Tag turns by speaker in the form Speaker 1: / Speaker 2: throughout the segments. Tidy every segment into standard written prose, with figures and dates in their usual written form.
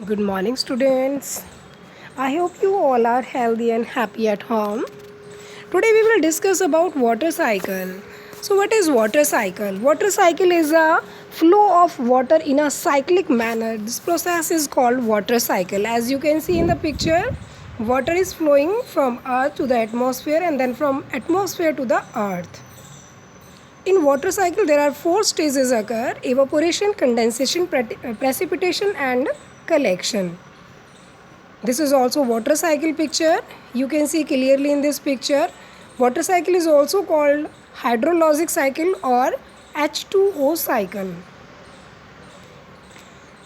Speaker 1: Good morning, students. I hope you all are healthy and happy at home. Today we will discuss about water cycle. So what is water cycle? Water cycle is a flow of water in a cyclic manner. This process is called water cycle. As you can see in the picture, water is flowing from earth to the atmosphere and then from atmosphere to the earth. In water cycle, there are four stages occur: evaporation, condensation, precipitation and collection. This is also water cycle picture. You can see clearly in this picture. Water cycle is also called hydrologic cycle or H2O cycle.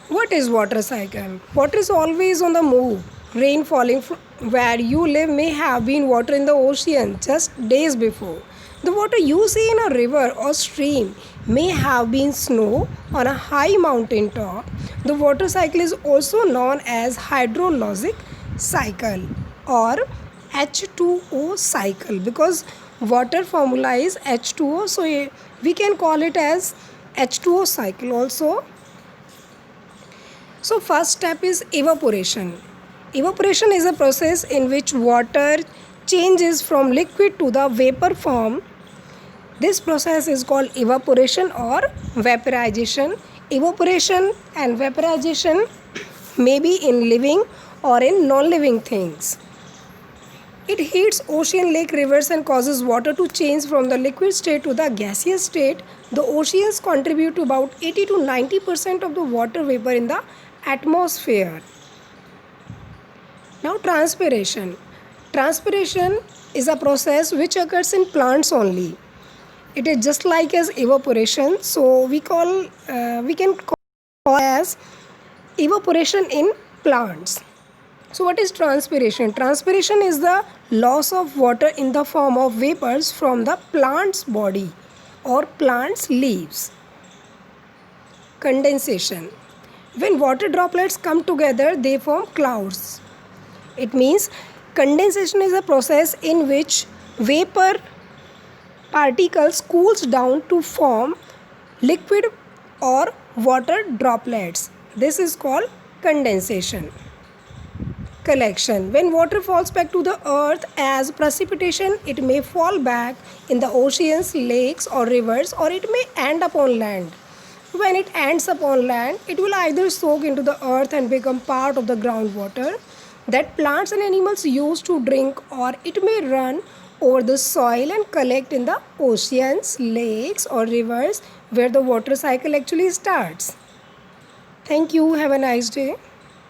Speaker 1: What is water cycle? Water is always on the move. Rain falling where you live may have been water in the ocean just days before. The water you see in a river or stream may have been snow on a high mountain top. The water cycle is also known as hydrologic cycle or H2O cycle because water formula is H2O, so we can call it as H2O cycle also. So first step is evaporation. Evaporation is a process in which water changes from liquid to the vapor form. This process is called evaporation or vaporization. Evaporation and vaporization may be in living or in non-living things. It heats ocean, lake, rivers and causes water to change from the liquid state to the gaseous state. The oceans contribute to about 80 to 90% of the water vapor in the atmosphere. Now transpiration. Transpiration is a process which occurs in plants only. It is just like as evaporation, so we can call as evaporation in plants. So what is transpiration? Transpiration is the loss of water in the form of vapors from the plant's body or plant's leaves. Condensation. When water droplets come together, they form clouds. It means condensation is a process in which vapor particles cools down to form liquid or water droplets. This is called condensation. Collection. When water falls back to the earth as precipitation, it may fall back in the oceans, lakes or rivers, or it may end up on land. When it ends up on land, it will either soak into the earth and become part of the groundwater that plants and animals use to drink, or it may run over the soil and collect in the oceans, lakes or rivers where the water cycle actually starts. Thank you. Have a nice day.